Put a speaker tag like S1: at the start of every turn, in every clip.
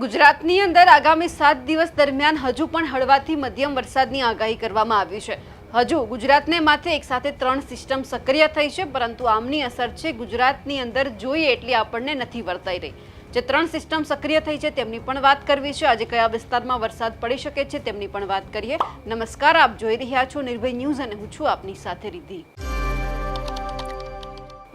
S1: ગુજરાતની અંદર આગામી 7 દિવસ દરમિયાન હજુ પણ હળવાથી મધ્યમ વરસાદની આગાહી કરવામાં આવી છે। હજુ ગુજરાતને માથે એક સાથે 3 સિસ્ટમ સક્રિય થઈ છે, પરંતુ આમની અસર છે ગુજરાતની અંદર જોઈએ એટલી આપણને નથી વર્તાઈ રહી। જે 3 સિસ્ટમ સક્રિય થઈ છે તેમની પણ વાત કરવી છે। આજે કયા વિસ્તારમાં વરસાદ પડી શકે છે તેમની પણ વાત કરીએ। નમસ્કાર, આપ જોઈ રહ્યા છો નિર્ભય ન્યૂઝ અને હું છું આપની સાથે રિદ્ધિ।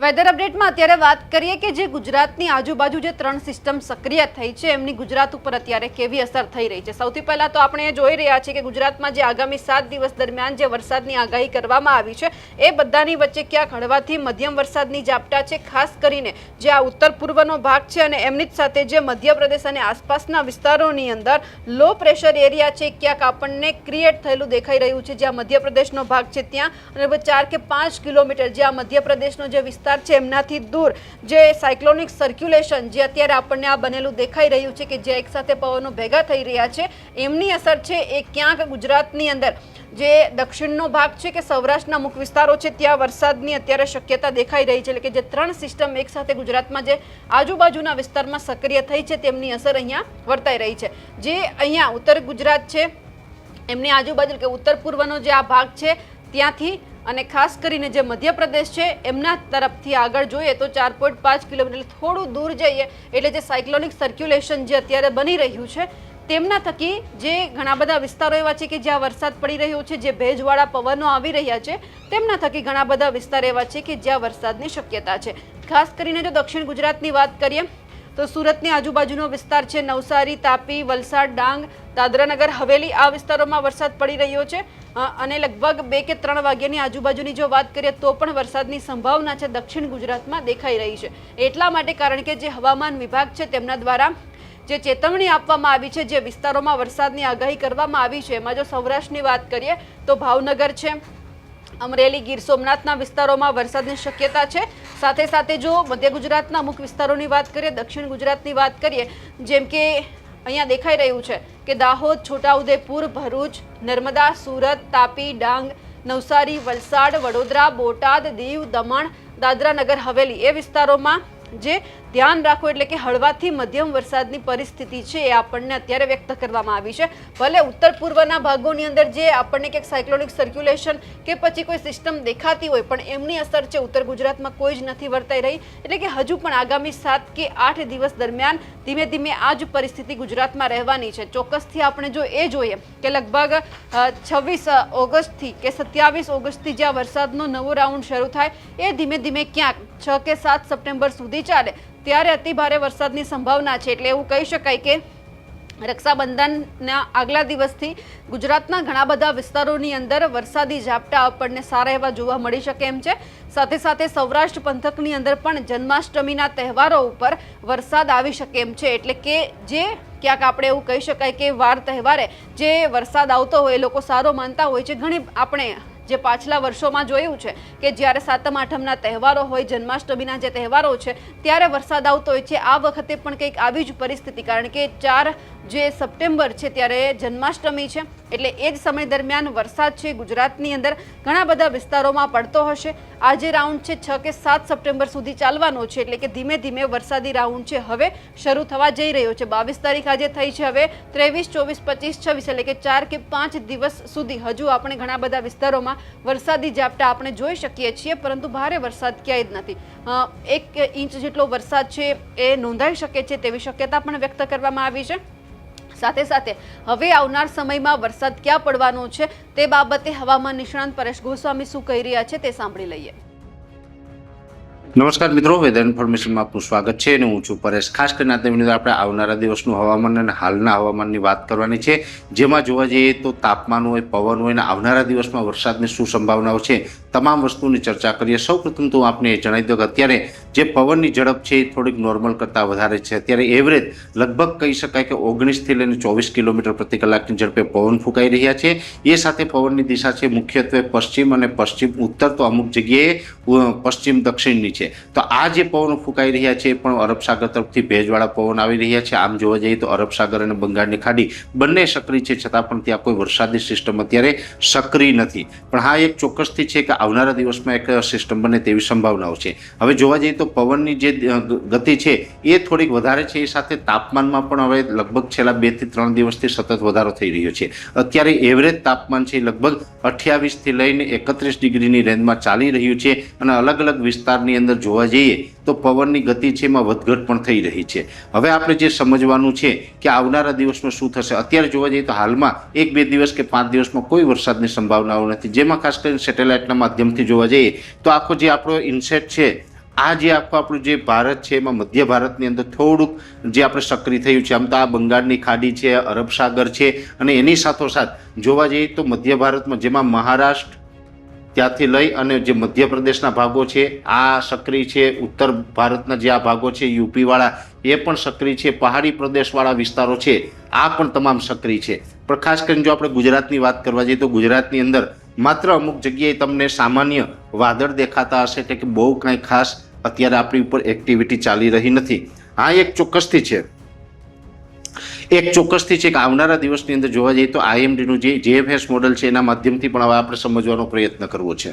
S1: વેધર અપડેટમાં અત્યારે વાત કરીએ કે જે ગુજરાતની આજુબાજુ જે 3 સિસ્ટમ સક્રિય થઈ છે એમની ગુજરાત ઉપર અત્યારે કેવી અસર થઈ રહી છે। સૌથી પહેલા તો આપણે જોઈ રહ્યા છીએ કે ગુજરાતમાં જે આગામી 7 દિવસ દરમિયાન જે વરસાદની આગાહી કરવામાં આવી છે એ બધાની વચ્ચે ક્યાંક હળવાથી મધ્યમ વરસાદની ઝાપટા છે। ખાસ કરીને જે આ ઉત્તર પૂર્વનો ભાગ છે અને એમની જ સાથે જે મધ્યપ્રદેશ અને આસપાસના વિસ્તારોની અંદર લો પ્રેશર એરિયા છે ક્યાંક આપણને ક્રિએટ થયેલું દેખાઈ રહ્યું છે। જ્યાં મધ્યપ્રદેશનો ભાગ છે ત્યાં અને 4 કે 5 કિલોમીટર જે આ મધ્યપ્રદેશનો જે વિસ્તાર છે એમનાથી દૂર જે સાયક્લોનિક સર્ક્યુલેશન જે અત્યારે આપણને આ બનેલું દેખાઈ રહ્યું છે કે જે એક સાથે પવનો ભેગા થઈ રહ્યા છે એમની અસર છે એ ક્યાંક ગુજરાતની અંદર જે દક્ષિણનો ભાગ છે કે સૌરાષ્ટ્રના મુખ્ય વિસ્તારો છે ત્યાં વરસાદની અત્યારે શક્યતા દેખાઈ રહી છે। એટલે કે જે 3 સિસ્ટમ એક સાથે ગુજરાતમાં જે આજુબાજુના વિસ્તારમાં સક્રિય થઈ છે તેમની અસર અહીંયા વર્તાઈ રહી છે। જે અહીંયા ઉત્તર ગુજરાત છે એમની આજુબાજુ કે ઉત્તર પૂર્વનો જે આ ભાગ છે ત્યાંથી અને ખાસ કરીને જે મધ્યપ્રદેશ છે એમના તરફથી આગળ જોઈએ તો 4.5 કિલોમીટર થોડું દૂર જઈએ એટલે જે સાયક્લોનિક સર્ક્યુલેશન જે અત્યારે બની રહ્યું છે તેમના થકી જે ઘણા બધા વિસ્તારો એવા છે કે જ્યાં વરસાદ પડી રહ્યો છે, જે ભેજવાળા પવનો આવી રહ્યા છે તેમના થકી ઘણા બધા વિસ્તાર એવા છે કે જ્યાં વરસાદની શક્યતા છે। ખાસ કરીને જો દક્ષિણ ગુજરાતની વાત કરીએ તો સુરતની આજુબાજુનો વિસ્તાર છે, નવસારી, તાપી, વલસાડ, ડાંગ, દાદરાનગર હવેલી આ વિસ્તારોમાં વરસાદ પડી રહ્યો છે અને લગભગ 2 કે 3 વાગ્યાની આજુબાજુની જો વાત કરીએ તો પણ વરસાદની સંભાવના છે દક્ષિણ ગુજરાતમાં દેખાઈ રહી છે। એટલા માટે કારણ કે જે હવામાન વિભાગ છે તેમના દ્વારા જે ચેતવણી આપવામાં આવી છે, જે વિસ્તારોમાં વરસાદની આગાહી કરવામાં આવી છે એમાં જો સૌરાષ્ટ્રની વાત કરીએ તો ભાવનગર છે, અમરેલી, ગીર સોમનાથના વિસ્તારોમાં વરસાદની શક્યતા છે। સાથે સાથે જો મધ્ય ગુજરાતના અમુક વિસ્તારોની વાત કરીએ, દક્ષિણ ગુજરાતની વાત કરીએ જેમ કે અહીંયા દેખાઈ રહ્યું છે કે દાહોદ, છોટાઉદેપુર, ભરૂચ, નર્મદા, સુરત, તાપી, ડાંગ, નવસારી, વલસાડ, વડોદરા, બોટાદ, દીવ, દમણ, દાદરાનગર હવેલી એ વિસ્તારોમાં જે ધ્યાન રાખો એટલે કે હળવાથી મધ્યમ વરસાદની પરિસ્થિતિ છે એ આપણને અત્યારે વ્યક્ત કરવામાં આવી છે। ભલે ઉત્તર પૂર્વના ભાગોની અંદર જે આપણને ક્યાંક સાયક્લોનિક સર્ક્યુલેશન કે પછી કોઈ સિસ્ટમ દેખાતી હોય પણ એમની અસર છે ઉત્તર ગુજરાતમાં કોઈ જ નથી વર્તાઈ રહી। એટલે કે હજુ પણ આગામી 7 કે 8 દિવસ દરમિયાન ધીમે ધીમે આ જ પરિસ્થિતિ ગુજરાતમાં રહેવાની છે। ચોક્કસથી આપણે જો એ જોઈએ કે લગભગ 26 ઓગસ્ટથી કે 27 ઓગસ્ટથી જ્યાં વરસાદનો નવો રાઉન્ડ શરૂ થાય એ ધીમે ધીમે ક્યાંક 6 કે 7 સપ્ટેમ્બર સુધી ચાલે ત્યારે અતિ ભારે વરસાદની સંભાવના છે। એટલે એવું કહી શકાય કે રક્ષાબંધનના આગલા દિવસથી ગુજરાતના ઘણા બધા વિસ્તારોની અંદર વરસાદી ઝાપટા આપણને સારા એવા જોવા મળી શકે એમ છે। સાથે સાથે સૌરાષ્ટ્ર પંથકની અંદર પણ જન્માષ્ટમીના તહેવારો ઉપર વરસાદ આવી શકે એમ છે। એટલે કે જે ક્યાંક આપણે એવું કહી શકાય કે વાર તહેવારે જે વરસાદ આવતો હોય એ લોકો સારો માનતા હોય છે। ઘણી આપણે જે પાછલા વર્ષોમાં જોયું છે કે જ્યારે સાતમ આઠમના તહેવારો હોય, જન્માષ્ટમીના જે તહેવારો છે ત્યારે વરસાદ આવતો હોય છે। આ વખતે પણ કંઈક આવી જ પરિસ્થિતિ, કારણ કે 4 જે સપ્ટેમ્બર છે ત્યારે જન્માષ્ટમી છે એટલે એ જ સમય દરમિયાન વરસાદ છે ગુજરાતની અંદર ઘણા બધા વિસ્તારોમાં પડતો હશે। આ જે રાઉન્ડ છે 6 કે 7 સપ્ટેમ્બર સુધી ચાલવાનો છે એટલે કે ધીમે ધીમે વરસાદી રાઉન્ડ છે હવે શરૂ થવા જઈ રહ્યો છે। 22 તારીખ આજે થઈ છે, હવે 23, 24, 25, 26 એટલે કે 4 કે 5 દિવસ સુધી હજુ આપણે ઘણા બધા વિસ્તારોમાં વરસાદી ઝાપટા આપણે જોઈ શકીએ છીએ, પરંતુ ભારે વરસાદ ક્યાંય જ નથી। 1 ઇંચ જેટલો વરસાદ છે એ નોંધાઈ શકે છે તેવી શક્યતા પણ વ્યક્ત કરવામાં આવી છે। સાથે સાથે હવે આવનાર સમયમાં વરસાદ ક્યાં પડવાનો છે તે બાબતે હવામાન નિષ્ણાંત પરેશ ગોસ્વામી શું કહી રહ્યા છે તે સાંભળી લઈએ।
S2: નમસ્કાર મિત્રો, વેધર ઇન્ફોર્મેશનમાં આપનું સ્વાગત છે અને હું છું પરેશ। ખાસ કરીને આ વિડીયો આપણે આવનારા દિવસનું હવામાન અને હાલના હવામાનની વાત કરવાની છે, જેમાં જોવા જઈએ તો તાપમાન હોય, પવન હોય અને આવનારા દિવસમાં વરસાદની શું સંભાવનાઓ છે તમામ વસ્તુની ચર્ચા કરીએ। સૌપ્રથમ તો આપને જણાવી દઉં કે અત્યારે જે પવનની ઝડપ છે એ થોડીક નોર્મલ કરતાં વધારે છે। અત્યારે એવરેજ લગભગ કહી શકાય કે 19થી લઈને 24 કિલોમીટર પ્રતિ કલાકની ઝડપે પવન ફૂંકાઈ રહ્યા છે। એ સાથે પવનની દિશા છે મુખ્યત્વે પશ્ચિમ અને પશ્ચિમ ઉત્તર, તો અમુક જગ્યાએ પશ્ચિમ દક્ષિણની છે। તો આ જે પવનો ફૂંકાઈ રહ્યા છે એ પણ અરબ સાગર તરફથી ભેજવાળા પવન આવી રહ્યા છે। આમ જોવા જઈએ તો અરબ સાગર અને બંગાળની ખાડી બંને સક્રિય છે, છતાં પણ ત્યાં કોઈ વરસાદી સિસ્ટમ અત્યારે સક્રિય નથી। પણ હા, એક ચોક્કસથી છે કે આવનારા દિવસમાં એક સિસ્ટમ બને તેવી સંભાવનાઓ છે. હવે જોવા જઈએ તો પવનની જે ગતિ છે એ થોડીક વધારે છે, એ સાથે તાપમાનમાં પણ હવે લગભગ છેલ્લા 2 થી 3 દિવસથી સતત વધારો થઈ રહ્યો છે. અત્યારે એવરેજ તાપમાન છે લગભગ 28 થી લઈને 31 ડિગ્રીની રેન્જમાં ચાલી રહ્યું છે અને અલગ અલગ વિસ્તારની અંદર જોવા જઈએ તો પવનની ગતિ છે એમાં વધઘટ પણ થઈ રહી છે. હવે આપણે જે સમજવાનું છે કે આવનારા દિવસમાં શું થશે. અત્યારે જોવા જઈએ તો હાલમાં 1-2 દિવસ કે 5 દિવસમાં કોઈ વરસાદની સંભાવનાઓ નથી, જેમાં ખાસ કરીને સેટેલાઇટના માધ્યમથી જોવા જઈએ તો આખો જે આપણો ઇન્સેટ છે, આ જે આખું આપણું જે ભારત છે એમાં મધ્ય ભારતની અંદર થોડુંક જે આપણે સક્રિય થયું છે. આમ તો આ બંગાળની ખાડી છે, અરબ સાગર છે અને એની સાથોસાથ જોવા જઈએ તો મધ્ય ભારતમાં જેમાં મહારાષ્ટ્ર ત્યાંથી લઈ અને જે મધ્યપ્રદેશના ભાગો છે આ સક્રિય છે, ઉત્તર ભારતના જે આ ભાગો છે યુપીવાળા એ પણ સક્રિય છે, પહાડી પ્રદેશવાળા વિસ્તારો છે આ પણ તમામ સક્રિય છે. પણ ખાસ કરીને જો આપણે ગુજરાતની વાત કરવા જઈએ તો ગુજરાતની અંદર માત્ર અમુક જગ્યાએ તમને સામાન્ય વાદળ દેખાતા હશે, એટલે કે બહુ કાંઈ ખાસ અત્યારે આપણી ઉપર એક્ટિવિટી ચાલી રહી નથી. હા, એક ચોક્કસથી છે કે આવનારા દિવસની અંદર જોવા જઈએ તો આઈએમડીનું જે જીએફએસ મોડલ છે એના માધ્યમથી પણ હવે આપણે સમજવાનો પ્રયત્ન કરવો છે.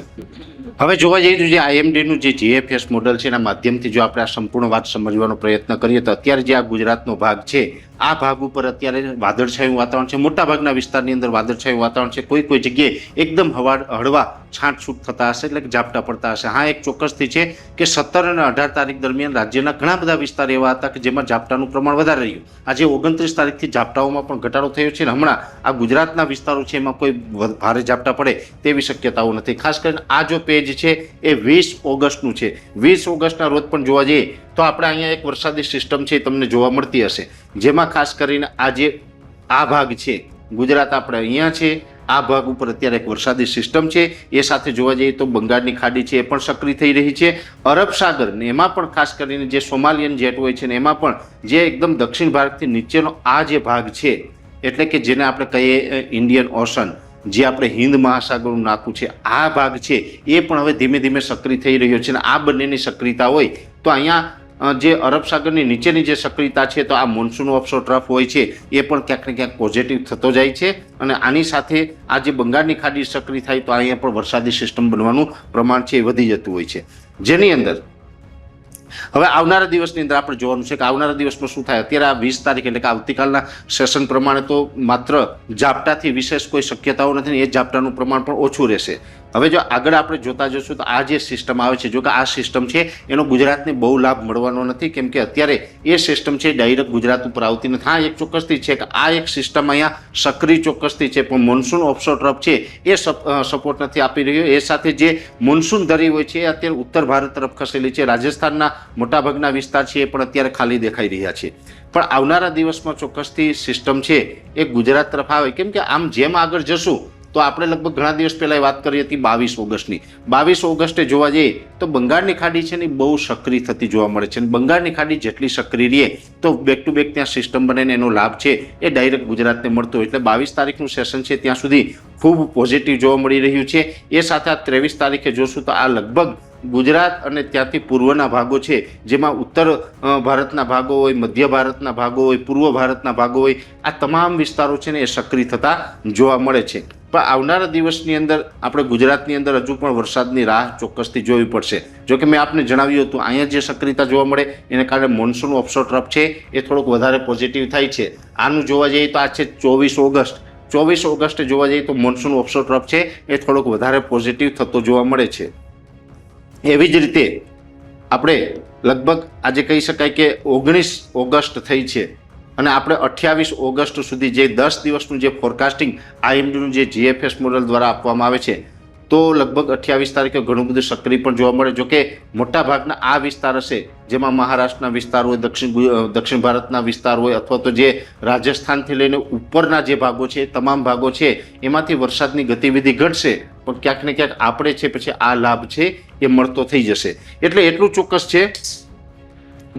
S2: હવે જોવા જઈએ તો જે આઈએમડીનું જે જીએફએસ મોડલ છે એના માધ્યમથી જો આપણે આ સંપૂર્ણ વાત સમજવાનો પ્રયત્ન કરીએ તો અત્યારે જે આ ગુજરાતનો ભાગ છે આ ભાગ ઉપર અત્યારે વાદળછાયું વાતાવરણ છે, મોટાભાગના વિસ્તારની અંદર વાદળછાયું વાતાવરણ છે. કોઈ જગ્યાએ એકદમ હળવા છાંટછૂટ થતા હશે, એટલે કે ઝાપટા પડતા હશે. હા, એક ચોક્કસથી છે કે 17 અને 18 તારીખ દરમિયાન રાજ્યના ઘણા બધા વિસ્તાર એવા હતા કે જેમાં ઝાપટાનું પ્રમાણ વધારે રહ્યું. આજે 29 તારીખથી ઝાપટાઓમાં પણ ઘટાડો થયો છે અને હમણાં આ ગુજરાતના વિસ્તારો છે એમાં કોઈ ભારે ઝાપટા પડે તેવી શક્યતાઓ નથી. ખાસ કરીને આ જો પેજ છે એ 20 ઓગસ્ટનું છે. 20 ઓગસ્ટના રોજ પણ જોવા જઈએ તો આપણે અહીંયા એક વરસાદી સિસ્ટમ છે તમને જોવા મળતી હશે, જેમાં ખાસ કરીને આ ભાગ છે ગુજરાત આપણે અહીંયા છે, આ ભાગ ઉપર અત્યારે એક વરસાદી સિસ્ટમ છે. એ સાથે જોવા જઈએ તો બંગાળની ખાડી છે એ પણ સક્રિય થઈ રહી છે. અરબ સાગર ને એમાં પણ ખાસ કરીને જે સોમાલિયન જેટ હોય છે ને એમાં પણ જે એકદમ દક્ષિણ ભારતથી નીચેનો આ જે ભાગ છે, એટલે કે જેને આપણે કહીએ ઇન્ડિયન ઓશન, જે આપણે હિન્દ મહાસાગરનું નાકું છે, આ ભાગ છે એ પણ હવે ધીમે ધીમે સક્રિય થઈ રહ્યો છે. અને આ બંનેની સક્રિયતા હોય તો અહીંયા જે અરબ સાગરની નીચેની જે સક્રિયતા છે તો આ મોન્સૂન ઓફશોર ટ્રફ હોય છે એ પણ ક્યાંક ને ક્યાંક પોઝિટિવ થતો જાય છે. અને આની સાથે આ જે બંગાળની ખાડી સક્રિય થાય તો અહીંયા પણ વરસાદી સિસ્ટમ બનવાનું પ્રમાણ છે એ વધી જતું હોય છે. જેની અંદર હવે આવનારા દિવસની અંદર આપણે જોવાનું છે કે આવનારા દિવસમાં શું થાય. અત્યારે આ 20 તારીખ એટલે કે આવતીકાલના સેશન પ્રમાણે તો માત્ર ઝાપટાથી વિશેષ કોઈ શક્યતાઓ નથી, એ ઝાપટાનું પ્રમાણ પણ ઓછું રહેશે. હવે જો આગળ આપણે જોતા જશું તો આ જે સિસ્ટમ આવે છે, જો કે આ સિસ્ટમ છે એનો ગુજરાતને બહુ લાભ મળવાનો નથી, કેમ કે અત્યારે એ સિસ્ટમ છે ડાયરેક્ટ ગુજરાત ઉપર આવતી નથી. હા, એક ચોક્કસથી છે કે આ એક સિસ્ટમ અહીંયા સક્રિય ચોક્કસથી છે, પણ મોન્સૂન ઓફશોર ટ્રફ છે એ સપોર્ટ નથી આપી રહ્યો. એ સાથે જે મોન્સૂન ધરી હોય છે એ અત્યારે ઉત્તર ભારત તરફ ખસેલી છે. રાજસ્થાનના મોટાભાગના વિસ્તાર છે એ પણ અત્યારે ખાલી દેખાઈ રહ્યા છે. પણ આવનારા દિવસમાં ચોક્કસથી સિસ્ટમ છે એ ગુજરાત તરફ આવે, કેમ કે આમ જેમ આગળ જશું તો આપણે લગભગ ઘણા દિવસ પહેલાં વાત કરી હતી 22 ઓગસ્ટની. 22 ઓગસ્ટે જોવા જઈએ તો બંગાળની ખાડી છે ને બહુ સક્રિય થતી જોવા મળે છે. અને બંગાળની ખાડી જેટલી સક્રિય રહે તો બેક ટુ બેક ત્યાં સિસ્ટમ બને ને એનો લાભ છે એ ડાયરેક્ટ ગુજરાતને મળતો હોય. એટલે 22 તારીખનું સેશન છે ત્યાં સુધી ખૂબ પોઝિટિવ જોવા મળી રહ્યું છે. એ સાથે આ 23 તારીખે જોશું તો આ લગભગ ગુજરાત અને ત્યાંથી પૂર્વના ભાગો છે, જેમાં ઉત્તર ભારતના ભાગો હોય, મધ્ય ભારતના ભાગો હોય, પૂર્વ ભારતના ભાગો હોય, આ તમામ વિસ્તારો છે ને એ સક્રિય થતા જોવા મળે છે. પણ આવનારા દિવસની અંદર આપણે ગુજરાતની અંદર હજુ પણ વરસાદની રાહ ચોક્કસથી જોવી પડશે. જો કે મેં આપને જણાવ્યું હતું અહીંયા જે સક્રિયતા જોવા મળે એને કારણે મોન્સૂન ઓફશોર ટ્રફ છે એ થોડોક વધારે પોઝિટિવ થાય છે. આનું જોવા જઈએ તો આ છે 24 ઓગસ્ટ. 24 ઓગસ્ટે જોવા જઈએ તો મોન્સૂન ઓફશોર ટ્રફ છે એ થોડોક વધારે પોઝિટિવ થતો જોવા મળે છે. એવી જ રીતે આપણે લગભગ આજે કહી શકાય કે 19 ઓગસ્ટ થઈ છે અને આપણે 28 ઓગસ્ટ સુધી જે 10 દિવસનું જે ફોરકાસ્ટિંગ આઈએમડીનું જે જીએફએસ મોડલ દ્વારા આપવામાં આવે છે તો લગભગ 28 તારીખે ઘણું બધું સક્રિય પણ જોવા મળે. જો કે મોટાભાગના આ વિસ્તાર હશે જેમાં મહારાષ્ટ્રના વિસ્તાર હોય, દક્ષિણ ભારતના વિસ્તાર હોય, અથવા તો જે રાજસ્થાનથી લઈને ઉપરના જે ભાગો છે તમામ ભાગો છે એમાંથી વરસાદની ગતિવિધિ ઘટશે, પણ ક્યાંક ને ક્યાંક આપણે છે પછી આ લાભ છે એ મળતો થઈ જશે. એટલે એટલું ચોક્કસ છે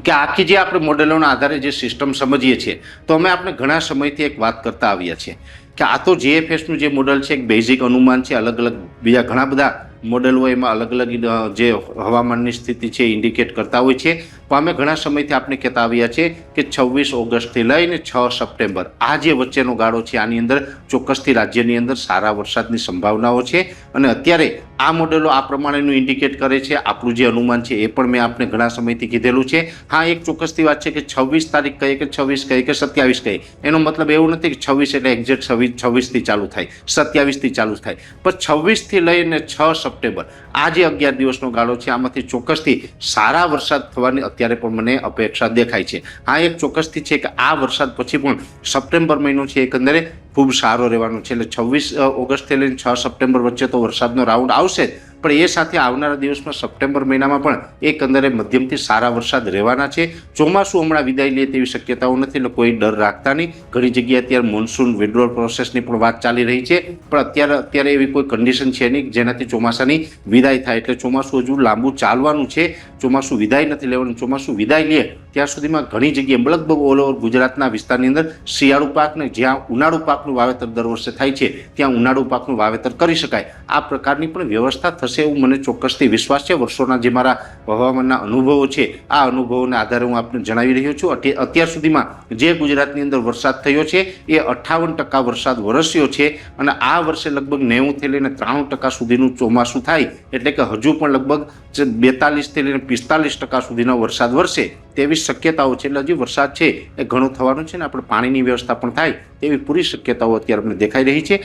S2: કે આખી જે આપણે મોડેલોના આધારે જે સિસ્ટમ સમજીએ છીએ તો અમે આપણે ઘણા સમયથી એક વાત કરતા આવ્યા છીએ કે આ તો જીએફએસનું જે મોડલ છે એક બેઝિક અનુમાન છે. અલગ અલગ બીજા ઘણા બધા મોડેલ હોય એમાં અલગ અલગ જે હવામાનની સ્થિતિ છે ઇન્ડિકેટ કરતા હોય છે. પણ અમે ઘણા સમયથી આપણે કહેતા આવ્યા છે કે 26 ઓગસ્ટથી લઈને 6 સપ્ટેમ્બર આ જે વચ્ચેનો ગાળો છે આની અંદર ચોક્કસથી રાજ્યની અંદર સારા વરસાદની સંભાવનાઓ છે અને અત્યારે આ મોડેલો આ પ્રમાણેનું ઇન્ડિકેટ કરે છે. આપણું જે અનુમાન છે એ પણ મેં આપને ઘણા સમયથી કીધેલું છે. હા, એક ચોક્કસથી વાત છે કે 26 તારીખ કહીએ કે 26 કહીએ કે 27 કહીએ, એનો મતલબ એવું નથી કે 26 એટલે એક્ઝેક્ટ 26થી ચાલુ થાય, 27થી ચાલુ થાય, પણ 26થી લઈને 6 સપ્ટેમ્બર આ જે 11 દિવસનો ગાળો છે આમાંથી ચોક્કસથી સારા વરસાદ થવાની અત્યારે પણ મને અપેક્ષા દેખાય છે. હા, એક ચોક્કસથી છે કે આ વરસાદ પછી પણ સપ્ટેમ્બર મહિનો છે એકંદરે ખૂબ સારો રહેવાનો છે. એટલે 26 ઓગસ્ટથી લઈને 6 સપ્ટેમ્બર વચ્ચે તો વરસાદનો રાઉન્ડ આવશે જ, પણ એ સાથે આવનારા દિવસમાં સપ્ટેમ્બર મહિનામાં પણ એકંદરે મધ્યમથી સારા વરસાદ રહેવાના છે. ચોમાસું હમણાં વિદાય લે તેવી શક્યતાઓ નથી, એટલે કોઈ ડર રાખતા નહીં. ઘણી જગ્યાએ અત્યારે મોન્સૂન વિડ્રોલ પ્રોસેસની પણ વાત ચાલી રહી છે, પણ અત્યારે એવી કોઈ કન્ડિશન છે નહીં જેનાથી ચોમાસાની વિદાય થાય. એટલે ચોમાસું હજુ લાંબુ ચાલવાનું છે, ચોમાસું વિદાય નથી લેવાનું. ચોમાસું વિદાય લે ત્યાં સુધીમાં ઘણી જગ્યાએ લગભગ ઓલ ઓવર ગુજરાતના વિસ્તારની અંદર શિયાળુ પાકને જ્યાં ઉનાળુ પાકનું વાવેતર દર વર્ષે થાય છે ત્યાં ઉનાળુ પાકનું વાવેતર કરી શકાય આ પ્રકારની પણ વ્યવસ્થા થશે એવું મને ચોક્કસથી વિશ્વાસ છે. વર્ષોના જે મારા હવામાનના અનુભવો છે આ અનુભવોના આધારે હું આપને જણાવી રહ્યો છું. અત્યાર સુધીમાં જે ગુજરાતની અંદર વરસાદ થયો છે એ 58% વરસાદ વરસ્યો છે અને આ વર્ષે લગભગ 90થી લઈને 93% સુધીનું ચોમાસું થાય, એટલે કે હજુ પણ લગભગ 42થી લઈને 45% સુધીનો વરસાદ વરસે તેવી શક્યતાઓ છે. એટલે હજી વરસાદ છે એ ઘણો થવાનો છે ને આપણે પાણીની વ્યવસ્થા પણ થાય તેવી પૂરી શક્યતાઓ અત્યારે અમને દેખાઈ રહી છે.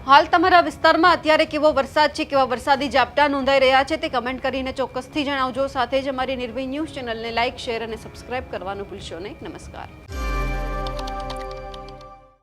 S1: હાલ તમારા વિસ્તારમાં અત્યારે કેવો વરસાદ છે, કેવા વરસાદી ઝાપટા નોંધાઈ રહ્યા છે તે કમેન્ટ કરીને ચોક્કસથી જણાવજો. સાથે જ અમારી નિર્ભય ન્યૂઝ ચેનલને લાઇક, શેર અને સબસ્ક્રાઇબ કરવાનું ભૂલશો નહીં. નમસ્કાર.